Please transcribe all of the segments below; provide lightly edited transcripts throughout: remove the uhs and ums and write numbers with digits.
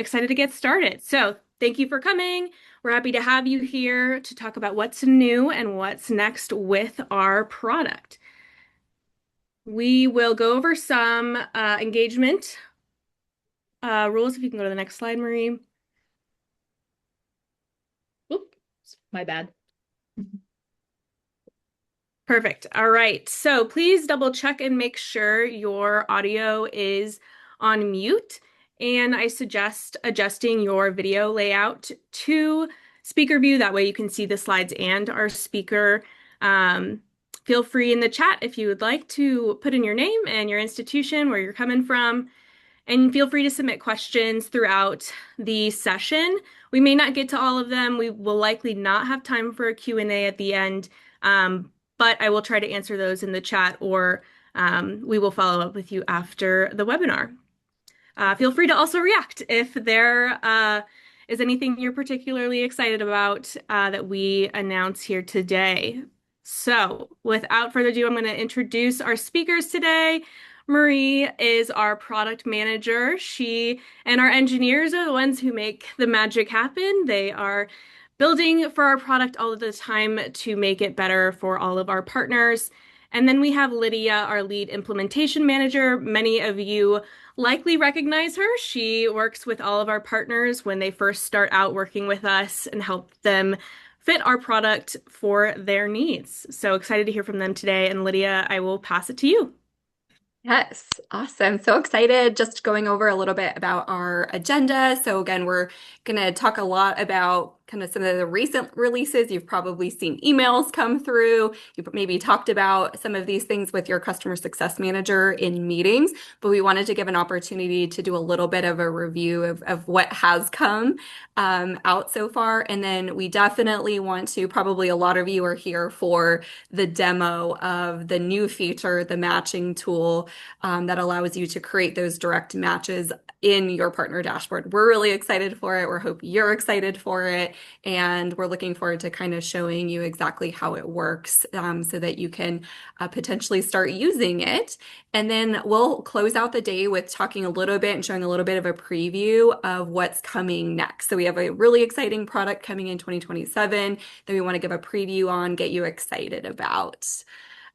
excited to get started. So thank you for coming. We're happy to have you here to talk about what's new and what's next with our product. We will go over some engagement rules. If you can go to the next slide, Marie. Oop, my bad. Perfect. All right. So please double check and make sure your audio is on mute. And I suggest adjusting your video layout to speaker view. That way you can see the slides and our speaker. Feel free in the chat if you would like to put in your name and your institution, where you're coming from. And feel free to submit questions throughout the session. We may not get to all of them. We will likely not have time for a Q&A at the end, but I will try to answer those in the chat, or we will follow up with you after the webinar. Feel free to also react if there is anything you're particularly excited about that we announce here today. So without further ado, I'm going to introduce our speakers today. Marie is our product manager. She and our engineers are the ones who make the magic happen. They are building for our product all of the time to make it better for all of our partners. And then we have Lydia, our lead implementation manager. Many of you likely recognize her. She works with all of our partners when they first start out working with us and help them fit our product for their needs. So excited to hear from them today. And Lydia, I will pass it to you. Yes, awesome. So excited. Just going over a little bit about our agenda. So again, we're going to talk a lot about kind of some of the recent releases. You've probably seen emails come through. You've maybe talked about some of these things with your customer success manager in meetings, but we wanted to give an opportunity to do a little bit of a review of what has come out so far. And then we definitely want to, probably a lot of you are here for the demo of the new feature, the matching tool that allows you to create those direct matches in your partner dashboard. We're really excited for it. We hope you're excited for it. And we're looking forward to kind of showing you exactly how it works so that you can potentially start using it. And then we'll close out the day with talking a little bit and showing a little bit of a preview of what's coming next. So we have a really exciting product coming in 2027 that we want to give a preview on, get you excited about.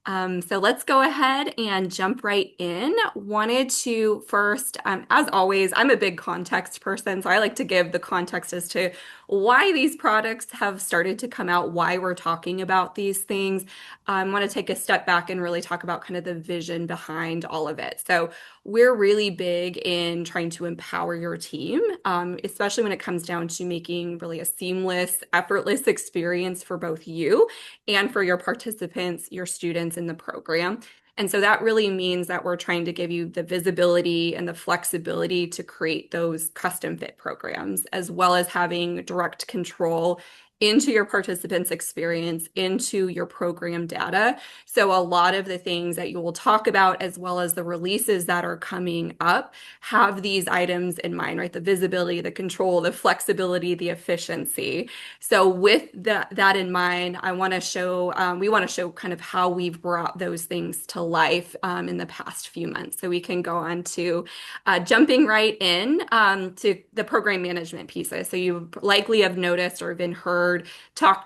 So let's go ahead and jump right in. Wanted to first, as always, I'm a big context person, so I like to give the context as to why these products have started to come out, why we're talking about these things. I want to take a step back and really talk about kind of the vision behind all of it. So we're really big in trying to empower your team, especially when it comes down to making really a seamless, effortless experience for both you and for your participants, your students in the program. And so that really means that we're trying to give you the visibility and the flexibility to create those custom fit programs, as well as having direct control into your participants' experience, into your program data. So a lot of the things that you will talk about, as well as the releases that are coming up, have these items in mind, right? The visibility, the control, the flexibility, the efficiency. So with that in mind, we want to show kind of how we've brought those things to life in the past few months. So we can go on to jumping right in to the program management pieces. So you likely have noticed or been heard,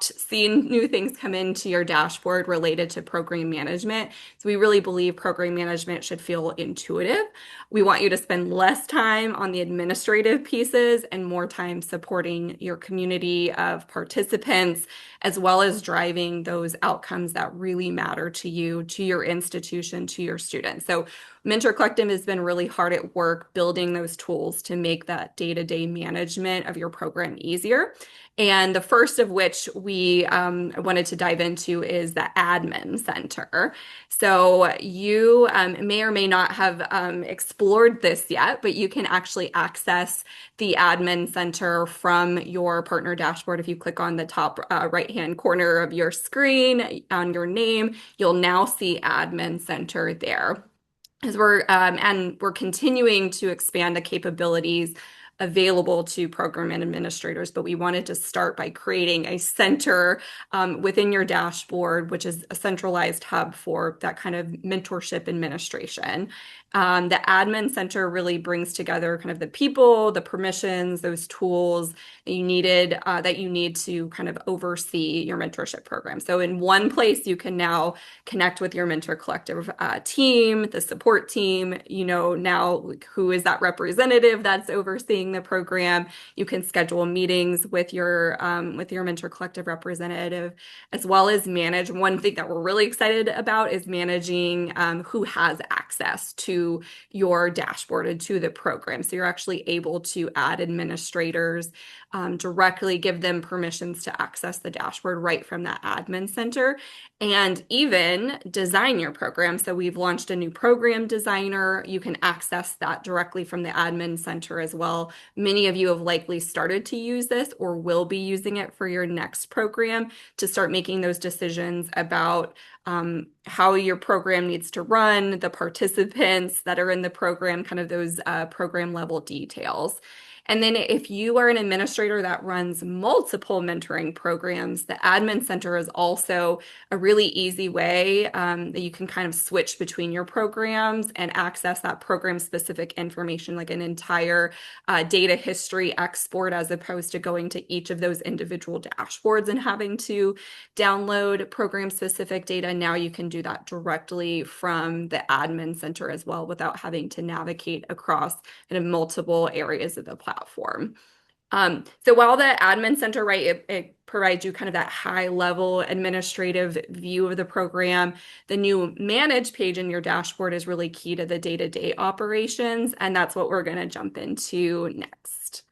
seen new things come into your dashboard related to program management. So we really believe program management should feel intuitive. We want you to spend less time on the administrative pieces and more time supporting your community of participants, as well as driving those outcomes that really matter to you, to your institution, to your students. So Mentor Collective has been really hard at work building those tools to make that day-to-day management of your program easier. And the first of which we wanted to dive into is the Admin Center. So you may or may not have explored this yet, but you can actually access the Admin Center from your partner dashboard. If you click on the top right-hand corner of your screen on your name, you'll now see Admin Center there. As we're continuing to expand the capabilities available to program administrators, but we wanted to start by creating a center within your dashboard, which is a centralized hub for that kind of mentorship administration. The admin center really brings together kind of the people, the permissions, those tools that you need to kind of oversee your mentorship program. So in one place, you can now connect with your mentor collective team, the support team. You know now who is that representative that's overseeing the program. You can schedule meetings with your mentor collective representative, as well as manage. One thing that we're really excited about is managing who has access to your dashboard and to the program. So you're actually able to add administrators, directly give them permissions to access the dashboard right from that admin center, and even design your program. So we've launched a new program designer. You can access that directly from the admin center as well. Many of you have likely started to use this or will be using it for your next program to start making those decisions about how your program needs to run, the participants that are in the program, kind of those program level details. And then if you are an administrator that runs multiple mentoring programs, the admin center is also a really easy way that you can kind of switch between your programs and access that program specific information, like an entire data history export, as opposed to going to each of those individual dashboards and having to download program specific data. Now you can do that directly from the admin center as well without having to navigate across kind of multiple areas of the platform. So while the admin center, right, it provides you kind of that high level administrative view of the program, the new manage page in your dashboard is really key to the day-to-day operations, and that's what we're going to jump into next.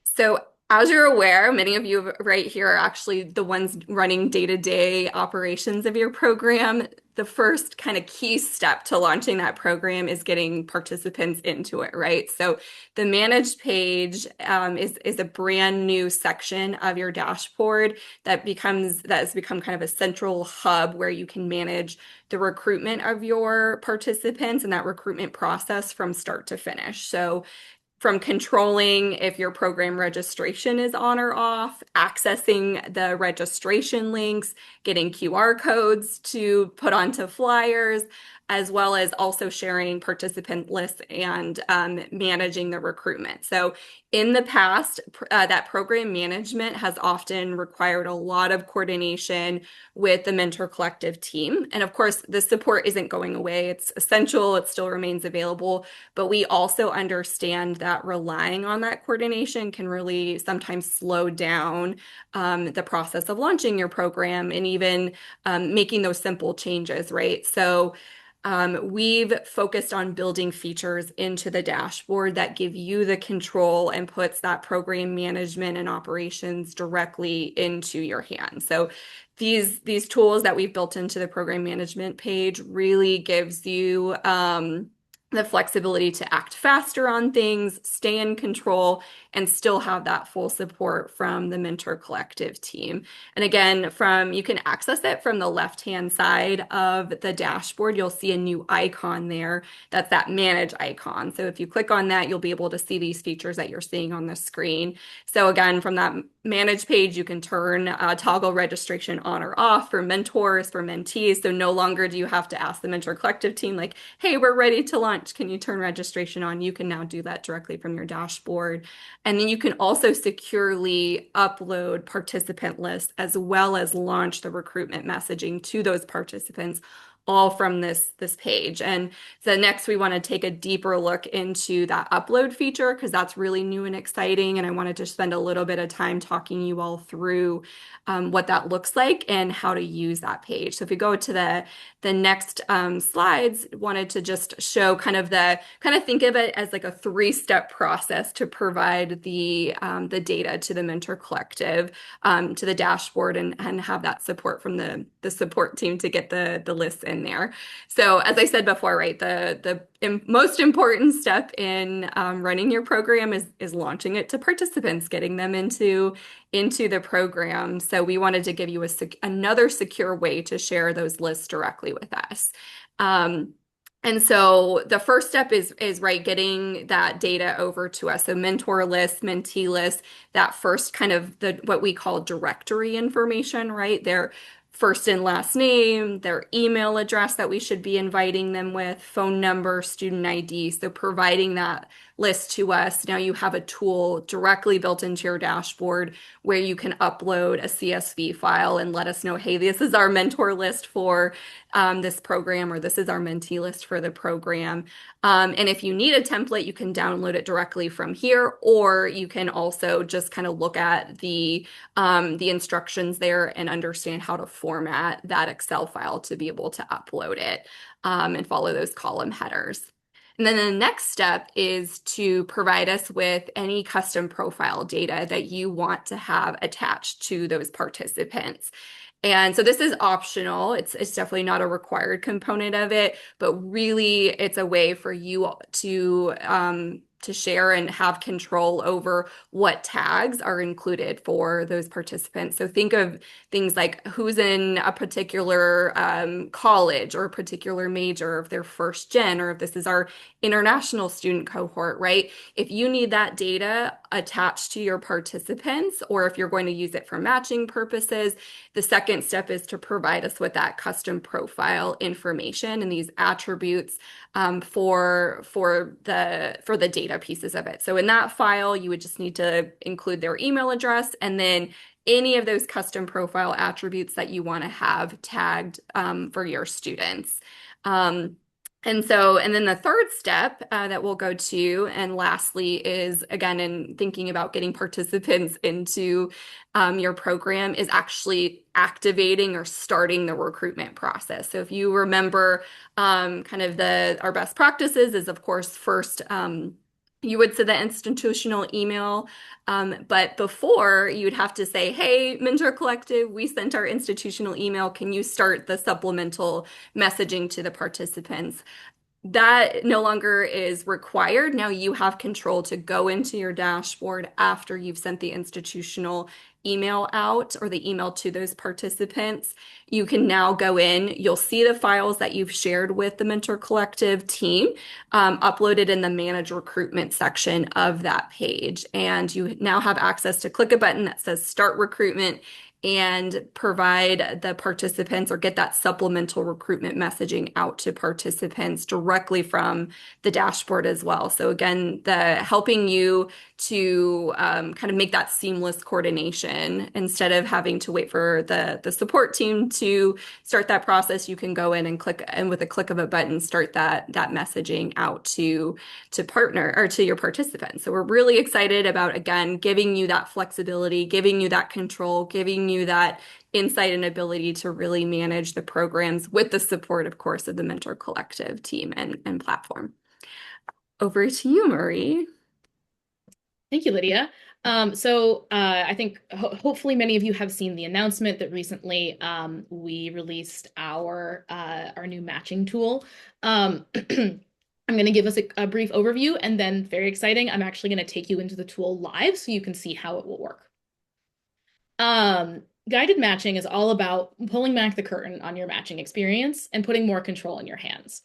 So as you're aware, many of you right here are actually the ones running day-to-day operations of your program. The first kind of key step to launching that program is getting participants into it, right? So the manage page is a brand new section of your dashboard that has become kind of a central hub where you can manage the recruitment of your participants and that recruitment process from start to finish. So from controlling if your program registration is on or off, accessing the registration links, getting QR codes to put onto flyers, as well as also sharing participant lists and managing the recruitment. So in the past, that program management has often required a lot of coordination with the Mentor Collective team. And of course, the support isn't going away. It's essential. It still remains available. But we also understand that relying on that coordination can really sometimes slow down the process of launching your program and even making those simple changes, right? So we've focused on building features into the dashboard that give you the control and puts that program management and operations directly into your hands. So these tools that we've built into the program management page really gives you the flexibility to act faster on things, stay in control, and still have that full support from the Mentor Collective team. And again, you can access it from the left-hand side of the dashboard. You'll see a new icon there. That's that manage icon. So if you click on that, you'll be able to see these features that you're seeing on the screen. So again, from that manage page, you can toggle registration on or off for mentors, for mentees. So no longer do you have to ask the Mentor Collective team like, hey, we're ready to launch. Can you turn registration on? You can now do that directly from your dashboard. And then you can also securely upload participant lists as well as launch the recruitment messaging to those participants all from this page. And so next we want to take a deeper look into that upload feature because that's really new and exciting. And I wanted to spend a little bit of time talking you all through what that looks like and how to use that page. So if you go to the next slides, wanted to just show kind of think of it as like a three-step process to provide the data to the Mentor Collective, to the dashboard, and have that support from the support team to get the lists in there. So as I said before, right, the most important step in running your program is launching it to participants, getting them into the program. So we wanted to give you another secure way to share those lists directly with us. And so the first step is right, getting that data over to us. So mentor list, mentee list, that first kind of the what we call directory information, right? Their first and last name, their email address that we should be inviting them with, phone number, student ID. So providing that list to us. Now you have a tool directly built into your dashboard where you can upload a CSV file and let us know, hey, this is our mentor list for this program, or this is our mentee list for the program. And if you need a template, you can download it directly from here, or you can also just kind of look at the instructions there and understand how to format that Excel file to be able to upload it and follow those column headers. And then the next step is to provide us with any custom profile data that you want to have attached to those participants. And so this is optional. It's definitely not a required component of it, but really it's a way for you to share and have control over what tags are included for those participants. So think of things like who's in a particular college or a particular major, if they're first gen, or if this is our international student cohort, right? If you need that data attached to your participants, or if you're going to use it for matching purposes, the second step is to provide us with that custom profile information and these attributes for the data pieces of it. So in that file, you would just need to include their email address and then any of those custom profile attributes that you want to have tagged for your students. And then the third step that we'll go to, and lastly, is again in thinking about getting participants into your program, is actually activating or starting the recruitment process. So if you remember, kind of our best practices is, of course, first you would send the institutional email, but before you'd have to say, "Hey, Mentor Collective, we sent our institutional email. Can you start the supplemental messaging to the participants?" That no longer is required. Now you have control to go into your dashboard after you've sent the institutional email out or the email to those participants. You can now go in, you'll see the files that you've shared with the Mentor Collective team uploaded in the Manage Recruitment section of that page. And you now have access to click a button that says Start Recruitment and provide the participants or get that supplemental recruitment messaging out to participants directly from the dashboard as well. So again, the helping you to kind of make that seamless coordination instead of having to wait for the support team to start that process. You can go in and click, and with a click of a button, start that messaging out to partner or to your participants. So we're really excited about, again, giving you that flexibility, giving you that control, giving you that insight and ability to really manage the programs with the support, of course, of the Mentor Collective team and platform. Over to you, Marie. Thank you, Lydia. I think hopefully many of you have seen the announcement that recently we released our new matching tool. I'm going to give us a brief overview, and then very exciting, I'm actually going to take you into the tool live so you can see how it will work. Guided matching is all about pulling back the curtain on your matching experience and putting more control in your hands.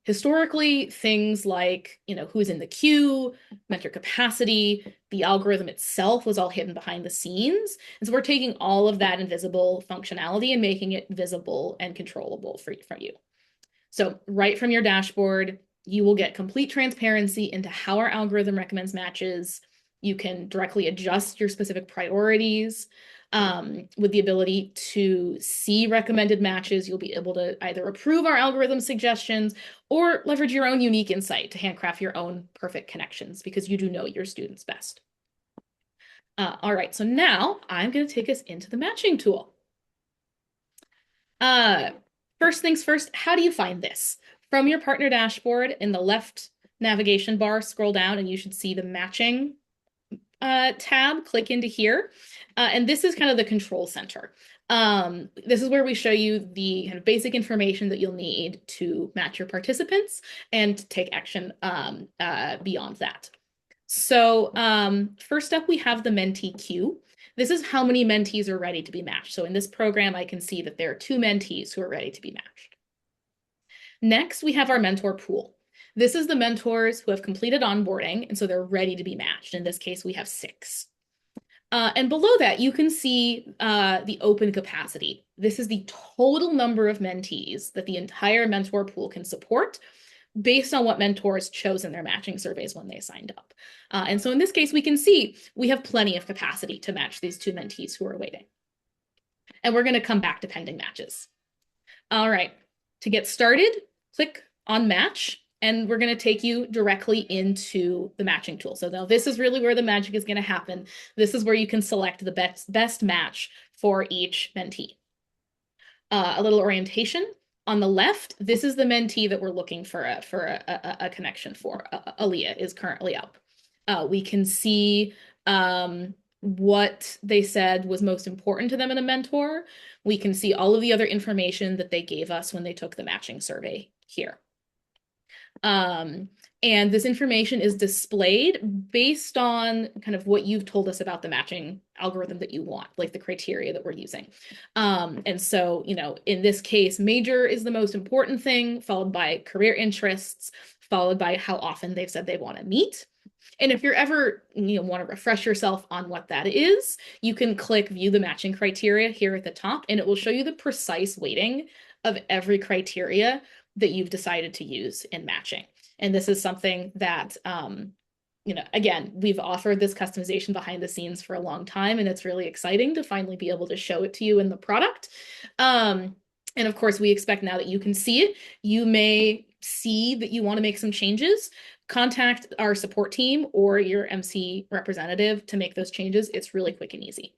Historically, things like, who's in the queue, mentor capacity, the algorithm itself was all hidden behind the scenes. And so we're taking all of that invisible functionality and making it visible and controllable for you. So right from your dashboard, you will get complete transparency into how our algorithm recommends matches. You can directly adjust your specific priorities. With the ability to see recommended matches, you'll be able to either approve our algorithm suggestions or leverage your own unique insight to handcraft your own perfect connections because you do know your students best. All right, so now I'm going to take us into the matching tool. First things first, how do you find this? From your partner dashboard in the left navigation bar, scroll down and you should see the matching tab. Click into here. And this is kind of the control center. This is where we show you the kind of basic information that you'll need to match your participants and take action beyond that. So first up, we have the mentee queue. This is how many mentees are ready to be matched. So in this program, I can see that there are 2 mentees who are ready to be matched. Next, we have our mentor pool. This is the mentors who have completed onboarding, and so they're ready to be matched. In this case, we have 6. And below that, you can see the open capacity. This is the total number of mentees that the entire mentor pool can support based on what mentors chose in their matching surveys when they signed up. And so in this case, we can see we have plenty of capacity to match these 2 mentees who are waiting. And we're going to come back to pending matches. All right, to get started, click on match, and we're going to take you directly into the matching tool. So now this is really where the magic is going to happen. This is where you can select the best match for each mentee. A little orientation. On the left, this is the mentee that we're looking for a connection for. Aaliyah is currently up. We can see what they said was most important to them in a mentor. We can see all of the other information that they gave us when they took the matching survey here. And this information is displayed based on kind of what you've told us about the matching algorithm that you want, like the criteria that we're using. And so, in this case, major is the most important thing, followed by career interests, followed by how often they've said they want to meet. And if you're ever, want to refresh yourself on what that is, you can click view the matching criteria here at the top, and it will show you the precise weighting of every criteria that you've decided to use in matching. And this is something that, again, we've offered this customization behind the scenes for a long time, and it's really exciting to finally be able to show it to you in the product. And of course, we expect now that you can see it, you may see that you want to make some changes. Contact our support team or your MC representative to make those changes. It's really quick and easy.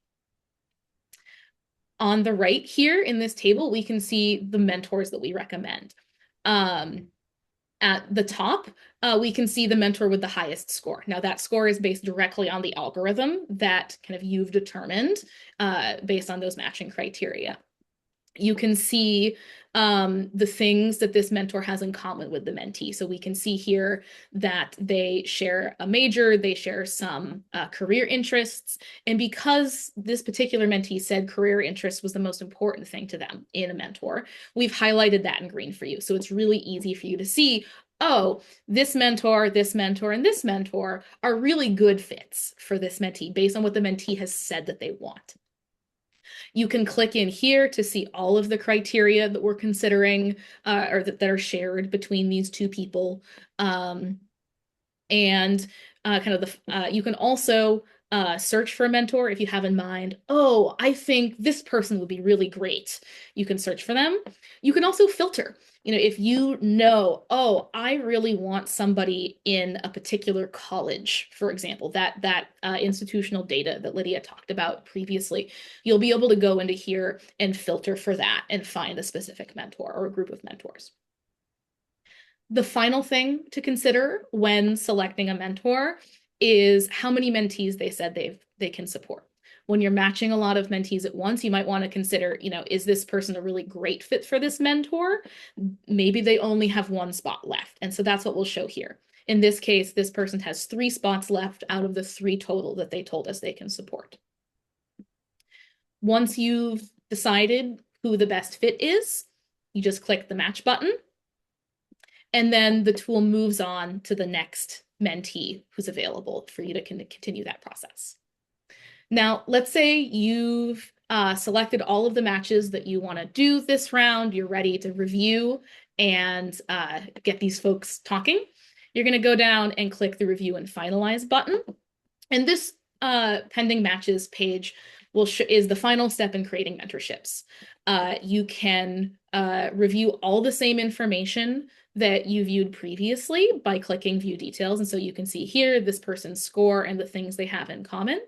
On the right here in this table, we can see the mentors that we recommend. At the top, we can see the mentor with the highest score. Now that score is based directly on the algorithm that kind of you've determined based on those matching criteria. You can see the things that this mentor has in common with the mentee. So we can see here that they share a major, they share some career interests. And because this particular mentee said career interest was the most important thing to them in a mentor, we've highlighted that in green for you. So it's really easy for you to see, oh, this mentor, and this mentor are really good fits for this mentee based on what the mentee has said that they want. You can click in here to see all of the criteria that we're considering or that are shared between these 2 people. And you can also search for a mentor if you have in mind, oh, I think this person would be really great. You can search for them. You can also filter. If oh, I really want somebody in a particular college, for example, that institutional data that Lydia talked about previously, you'll be able to go into here and filter for that and find a specific mentor or a group of mentors. The final thing to consider when selecting a mentor is how many mentees they said they can support. When you're matching a lot of mentees at once, you might want to consider, is this person a really great fit for this mentor? Maybe they only have 1 spot left. And so that's what we'll show here. In this case, this person has 3 spots left out of the 3 total that they told us they can support. Once you've decided who the best fit is, you just click the match button. And then the tool moves on to the next mentee who's available for you to continue that process. Now, let's say you've selected all of the matches that you want to do this round. You're ready to review and get these folks talking. You're going to go down and click the review and finalize button. And this pending matches page is the final step in creating mentorships. You can review all the same information that you viewed previously by clicking view details. And so you can see here this person's score and the things they have in common.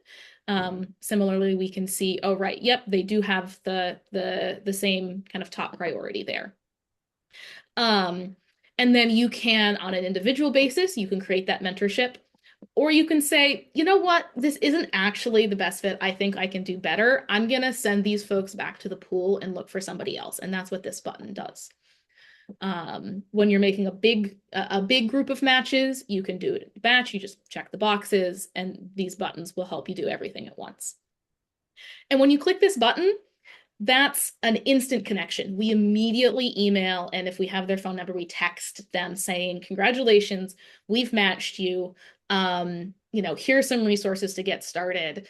Similarly, we can see, oh, right, yep, they do have the same kind of top priority there. And then you can, on an individual basis, you can create that mentorship. Or you can say, you know what, this isn't actually the best fit. I think I can do better. I'm going to send these folks back to the pool and look for somebody else. And that's what this button does. When you're making a big group of matches, you can do it in batch. You just check the boxes, and these buttons will help you do everything at once. And when you click this button, that's an instant connection. We immediately email, and if we have their phone number, we text them saying, congratulations, we've matched you. Here's some resources to get started.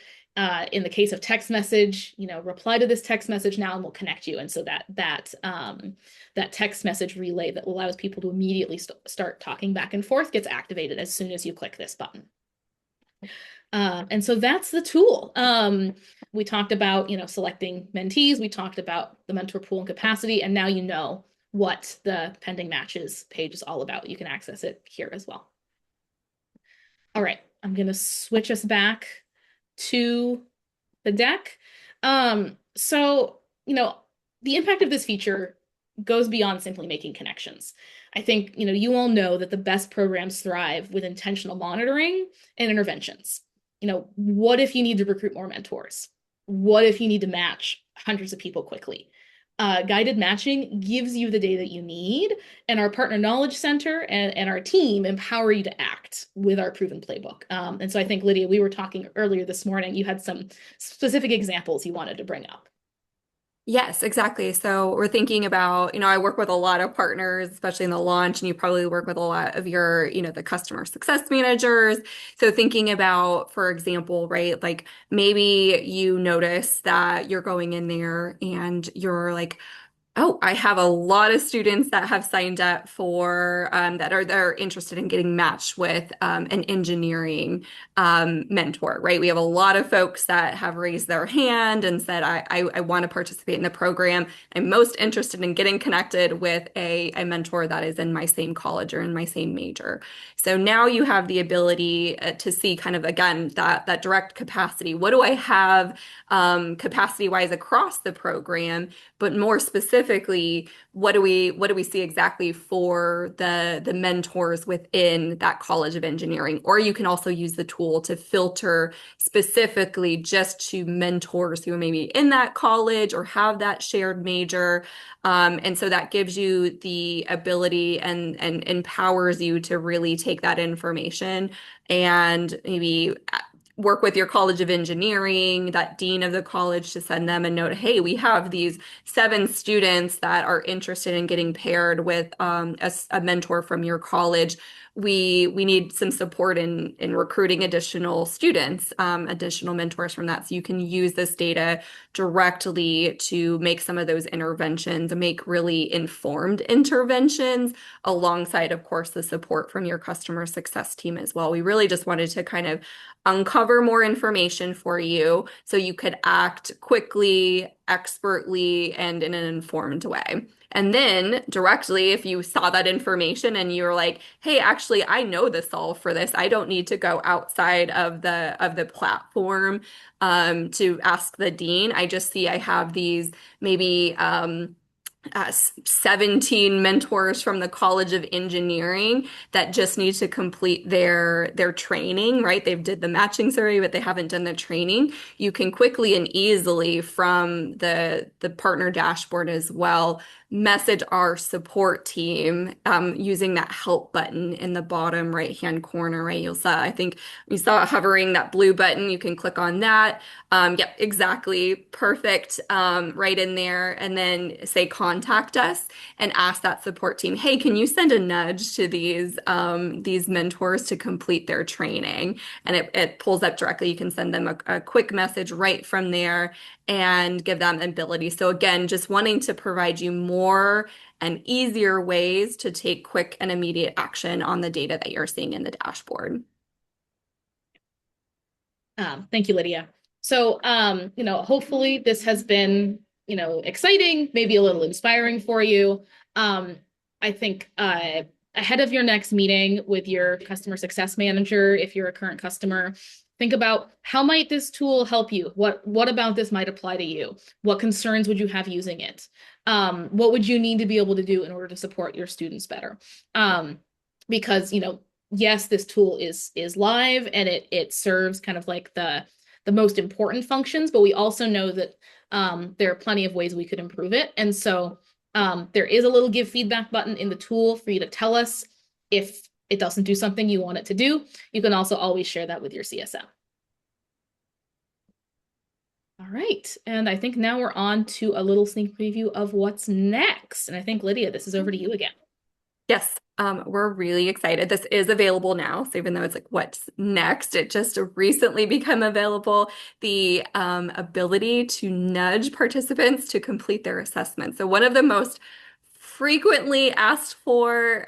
In the case of text message, reply to this text message now and we'll connect you. And so that text message relay that allows people to immediately start talking back and forth gets activated as soon as you click this button. And so that's the tool. We talked about, selecting mentees. We talked about the mentor pool and capacity, and now you know what the pending matches page is all about. You can access it here as well. All right, I'm going to switch us back to the deck. So, the impact of this feature goes beyond simply making connections. I think, you all know that the best programs thrive with intentional monitoring and interventions. What if you need to recruit more mentors? What if you need to match hundreds of people quickly? Guided matching gives you the data you need, and our partner knowledge center and our team empower you to act with our proven playbook. And so I think, Lydia, we were talking earlier this morning, you had some specific examples you wanted to bring up. Yes, exactly. So we're thinking about, I work with a lot of partners, especially in the launch, and you probably work with a lot of your, the customer success managers. So thinking about, for example, right, like maybe you notice that you're going in there and you're like, oh, I have a lot of students that have signed up for they're interested in getting matched with an engineering mentor, right? We have a lot of folks that have raised their hand and said, I want to participate in the program. I'm most interested in getting connected with a mentor that is in my same college or in my same major. So now you have the ability to see kind of, again, that direct capacity. What do I have capacity-wise across the program? But more specifically, what do we see exactly for the mentors within that College of Engineering? Or you can also use the tool to filter specifically just to mentors who are maybe in that college or have that shared major. And so that gives you the ability and empowers you to really take that information and maybe work with your College of Engineering, that dean of the college, to send them a note. Hey, we have these 7 students that are interested in getting paired with a mentor from your college. We need some support in recruiting additional students, additional mentors from that. So you can use this data directly to make some of those interventions, make really informed interventions alongside, of course, the support from your customer success team as well. We really just wanted to kind of uncover more information for you so you could act quickly, expertly, and in an informed way. And then directly, if you saw that information and you're like, hey, actually, I know the solve for this. I don't need to go outside of the platform to ask the dean. I just see I have these maybe 17 mentors from the College of Engineering that just need to complete their training, right? They've did the matching survey, but they haven't done the training. You can quickly and easily from the partner dashboard as well message our support team using that help button in the bottom right-hand corner, right? I think you saw it hovering, that blue button. You can click on that. Yep, exactly. Perfect. Right in there. And then say contact us and ask that support team, hey, can you send a nudge to these mentors to complete their training? And it pulls up directly. You can send them a quick message right from there and give them ability. So again, just wanting to provide you more and easier ways to take quick and immediate action on the data that you're seeing in the dashboard. Thank you, Lydia. So, hopefully this has been, exciting, maybe a little inspiring for you. I think ahead of your next meeting with your customer success manager, if you're a current customer, think about how might this tool help you? What about this might apply to you? What concerns would you have using it? What would you need to be able to do in order to support your students better? Because, yes, this tool is live and it serves kind of like the most important functions, but we also know that there are plenty of ways we could improve it. And so there is a little give feedback button in the tool for you to tell us if it doesn't do something you want it to do. You can also always share that with your CSM. All All right. And I think now we're on to a little sneak preview of what's next. And I think, Lydia, this is over to you again. Yes, we're really excited. This is available now. So even though it's like what's next, it just recently become available. The ability to nudge participants to complete their assessment. So one of the most frequently asked for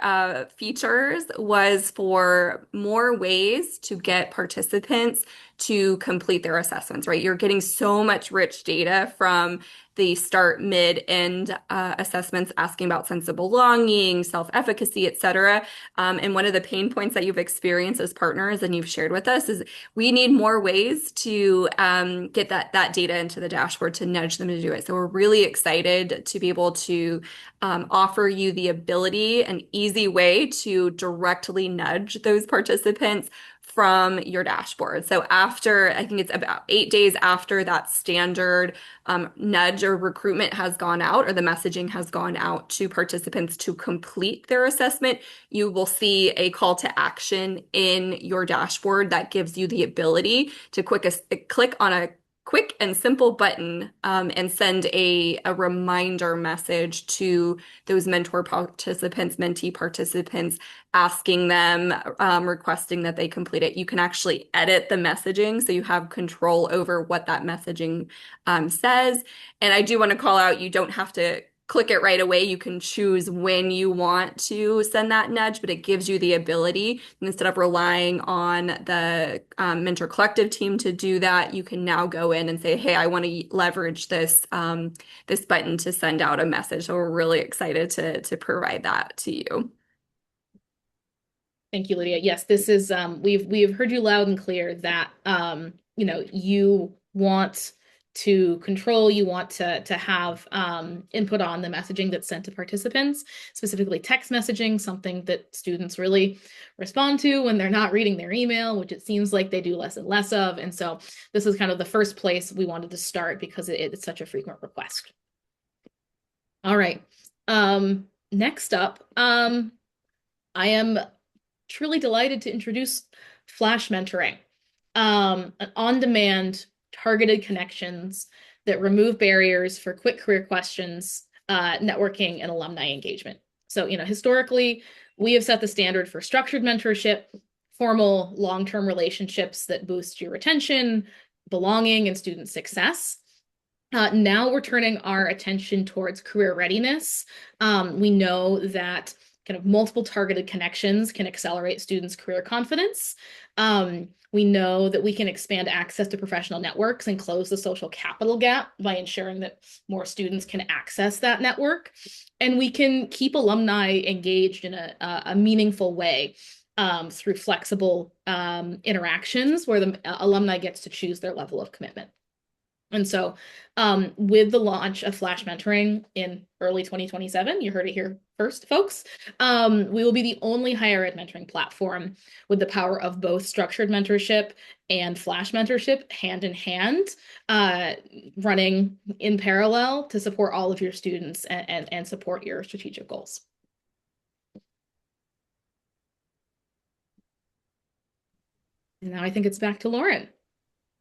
features was for more ways to get participants to complete their assessments, right? You're getting so much rich data from the start, mid, end assessments asking about sense of belonging, self-efficacy, et cetera. And one of the pain points that you've experienced as partners and you've shared with us is we need more ways to get that data into the dashboard to nudge them to do it. So we're really excited to be able to offer you the ability, an easy way to directly nudge those participants from your dashboard. So after, I think it's about 8 days after that standard nudge or recruitment has gone out or the messaging has gone out to participants to complete their assessment, you will see a call to action in your dashboard that gives you the ability to click on a quick and simple button and send a reminder message to those mentor participants, mentee participants, asking them, requesting that they complete it. You can actually edit the messaging so you have control over what that messaging says. And I do want to call out, you don't have to click it right away. You can choose when you want to send that nudge, but it gives you the ability, instead of relying on the Mentor Collective team to do that, you can now go in and say, hey, I want to leverage this button to send out a message. So we're really excited to provide that to you. Thank you, Lydia. Yes, this is we've heard you loud and clear that you want to control, you want to have input on the messaging that's sent to participants, specifically text messaging, something that students really respond to when they're not reading their email, which it seems like they do less and less of. And so this is kind of the first place we wanted to start because it's such a frequent request. All right. Next up, I am truly delighted to introduce Flash Mentoring, an on-demand targeted connections that remove barriers for quick career questions, networking, and alumni engagement. So, historically, we have set the standard for structured mentorship, formal long-term relationships that boost your retention, belonging, and student success. Now we're turning our attention towards career readiness. We know that kind of multiple targeted connections can accelerate students' career confidence. We know that we can expand access to professional networks and close the social capital gap by ensuring that more students can access that network. And we can keep alumni engaged in a meaningful way through flexible interactions where the alumni gets to choose their level of commitment. And so with the launch of Flash Mentoring in early 2027, you heard it here first, folks, we will be the only higher ed mentoring platform with the power of both structured mentorship and Flash mentorship hand in hand, running in parallel to support all of your students and support your strategic goals. And now I think it's back to Lauren.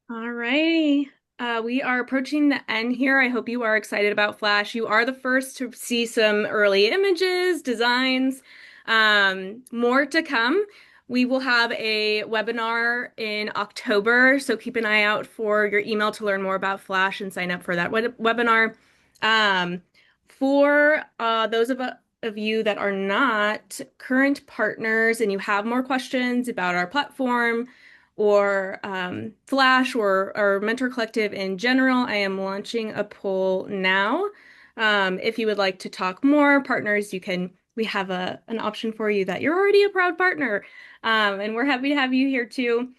All right. We are approaching the end here. I hope you are excited about Flash. You are the first to see some early images, designs, more to come. We will have a webinar in October, so keep an eye out for your email to learn more about Flash and sign up for that webinar. For those of you that are not current partners and you have more questions about our platform, or Flash or Mentor Collective in general, I am launching a poll now. If you would like to talk more, partners, we have an option for you that you're already a proud partner. And we're happy to have you here too.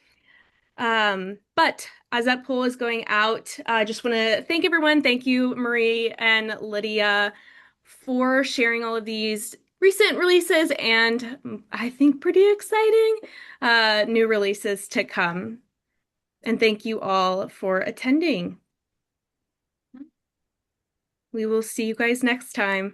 But as that poll is going out, I just want to thank everyone. Thank you, Marie and Lydia, for sharing all of these recent releases and I think pretty exciting new releases to come. And thank you all for attending. We will see you guys next time.